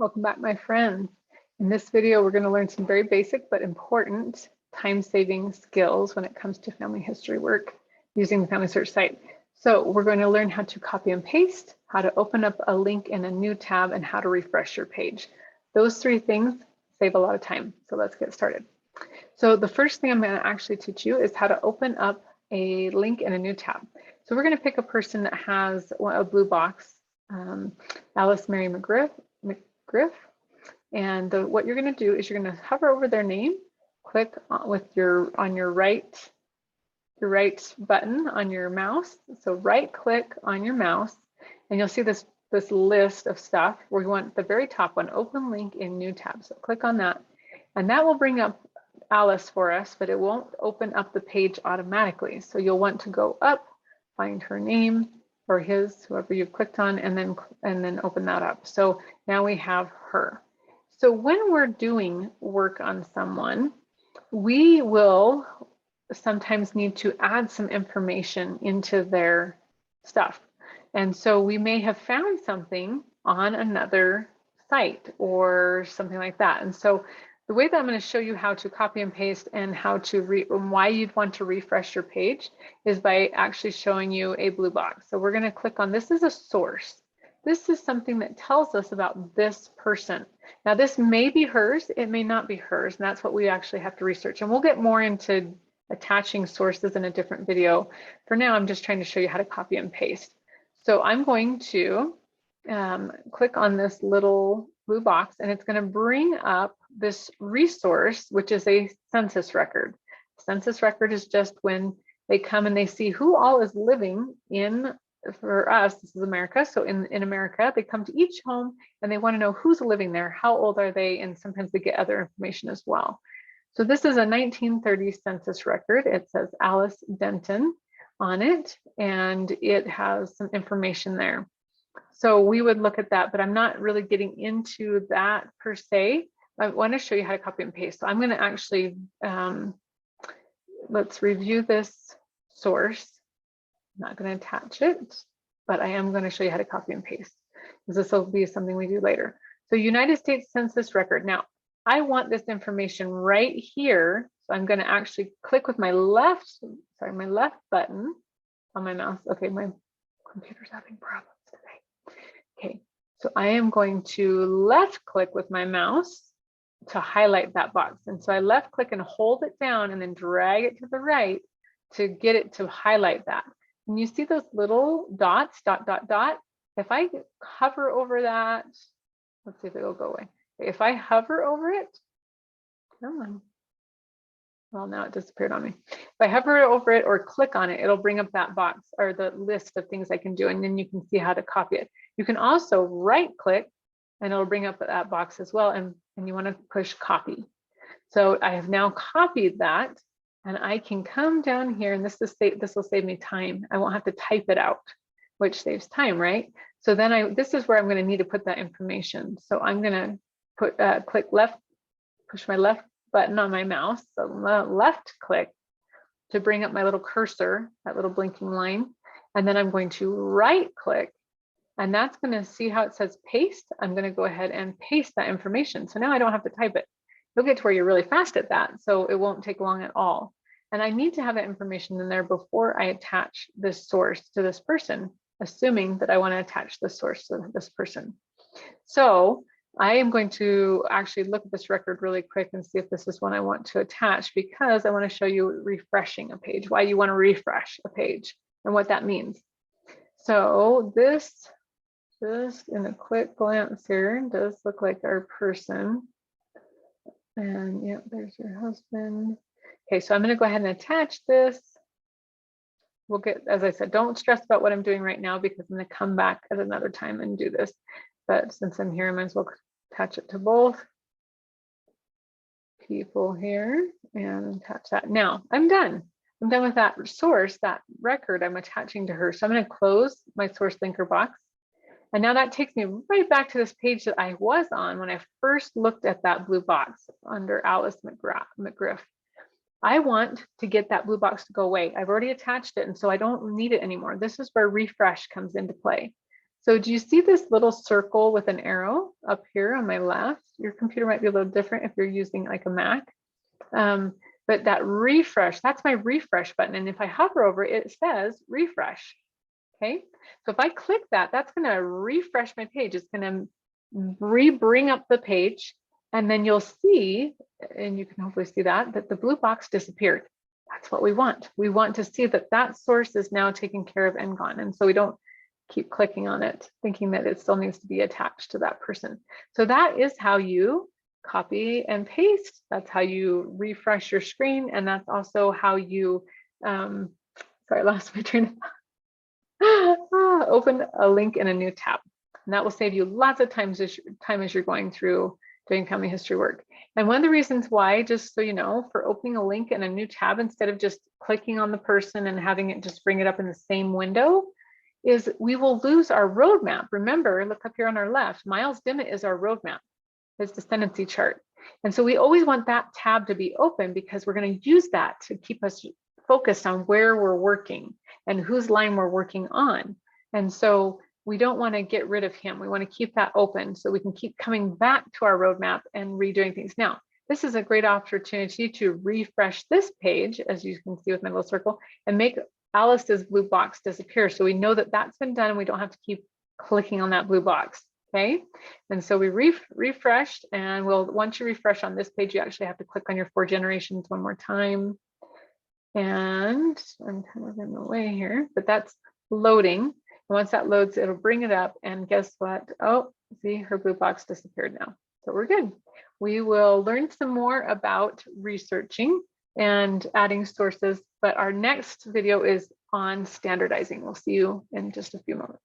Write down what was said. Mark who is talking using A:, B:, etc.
A: Welcome back, my friends. In this video, we're going to learn some very basic but important time-saving skills when it comes to family history work using the Family Search site. So we're going to learn how to copy and paste, how to open up a link in a new tab, and how to refresh your page. Those three things save a lot of time. So let's get started. So the first thing I'm going to actually teach you is how to open up a link in a new tab. So we're going to pick a person that has a blue box, Alice Mary McGriff. And what you're going to do is you're going to hover over their name, click with on your right button on your mouse. So right click on your mouse, and you'll see this list of stuff where you want the very top one, open link in new tab. So click on that, and that will bring up Alice for us, but it won't open up the page automatically. So you'll want to go up, find her name or his, whoever you've clicked on, and then open that up. So now we have her. So when we're doing work on someone, we will sometimes need to add some information into their stuff. And so we may have found something on another site or something like that. And so the way that I'm going to show you how to copy and paste and how to and why you'd want to refresh your page is by actually showing you a blue box. So we're going to click on, this is a source. This is something that tells us about this person. Now this may be hers, it may not be hers, and that's what we actually have to research. And we'll get more into attaching sources in a different video. For now, I'm just trying to show you how to copy and paste. So I'm going to click on this little blue box, and it's going to bring up this resource, which is a census record. Census record is just when they come and they see who all is living in, for us, this is America. So in America, they come to each home and they want to know who's living there, how old are they, and sometimes they get other information as well. So this is a 1930 census record. It says Alice Denton on it, and it has some information there. So we would look at that, but I'm not really getting into that per se. I want to show you how to copy and paste. So I'm going to actually, let's review this source. I'm not going to attach it, but I am going to show you how to copy and paste, because this will be something we do later. So United States Census Record. Now, I want this information right here. So I'm going to actually click with my left button on my mouse. Okay, my computer's having problems today. Okay, so I am going to left click with my mouse to highlight that box. And so I left click and hold it down and then drag it to the right to get it to highlight that. And you see those little dots, dot, dot, dot. If I hover over that, let's see if it will go away. If I hover over it, come on. Well, now it disappeared on me. If I hover over it or click on it, it'll bring up that box or the list of things I can do, and then you can see how to copy it. You can also right click and it'll bring up that box as well, and you want to push copy. So I have now copied that, and I can come down here, and this will save me time. I won't have to type it out, which saves time, right? So then this is where I'm going to need to put that information. So I'm going to put click left, push my left button on my mouse, so left click to bring up my little cursor, that little blinking line, and then I'm going to right click, and that's going to see how it says paste. I'm going to go ahead and paste that information. So now I don't have to type it. You'll get to where you're really fast at that, so it won't take long at all. And I need to have that information in there before I attach this source to this person, assuming that I want to attach the source to this person. So I am going to actually look at this record really quick and see if this is one I want to attach, because I want to show you refreshing a page, why you want to refresh a page and what that means. So this in a quick glance here does look like our person. And yeah, there's your husband. Okay, so I'm going to go ahead and attach this. We'll get, as I said, don't stress about what I'm doing right now, because I'm going to come back at another time and do this. But since I'm here, I might as well attach it to both people here and attach that. Now I'm done. I'm done with that source, that record I'm attaching to her. So I'm going to close my source linker box. And now that takes me right back to this page that I was on when I first looked at that blue box under Alice McGriff. I want to get that blue box to go away. I've already attached it, and so I don't need it anymore. This is where refresh comes into play. So do you see this little circle with an arrow up here on my left? Your computer might be a little different if you're using like a Mac. But that refresh, that's my refresh button. And if I hover over it, it says refresh. Okay, so if I click that, that's going to refresh my page. It's going to bring up the page, and then you'll see, and you can hopefully see that the blue box disappeared. That's what we want. We want to see that that source is now taken care of and gone. And so we don't keep clicking on it, thinking that it still needs to be attached to that person. So that is how you copy and paste. That's how you refresh your screen. And that's also how you, sorry, I lost my train of thought. Open a link in a new tab. And that will save you lots of time as you're going through doing family history work. And one of the reasons why, just so you know, for opening a link in a new tab, instead of just clicking on the person and having it just bring it up in the same window, is we will lose our roadmap. Remember, look up here on our left, Miles Dimmitt is our roadmap, his descendancy chart. And so we always want that tab to be open because we're going to use that to keep us focused on where we're working and whose line we're working on. And so we don't want to get rid of him. We want to keep that open so we can keep coming back to our roadmap and redoing things. Now, this is a great opportunity to refresh this page, as you can see with my little circle, and make Alice's blue box disappear. So we know that that's been done and we don't have to keep clicking on that blue box. Okay, and so we refreshed, and once you refresh on this page, you actually have to click on your 4 generations one more time. And I'm kind of in the way here, but that's loading. Once that loads, it'll bring it up, and guess what? Oh, see, her blue box disappeared now. So we're good. We will learn some more about researching and adding sources, but our next video is on standardizing. We'll see you in just a few moments.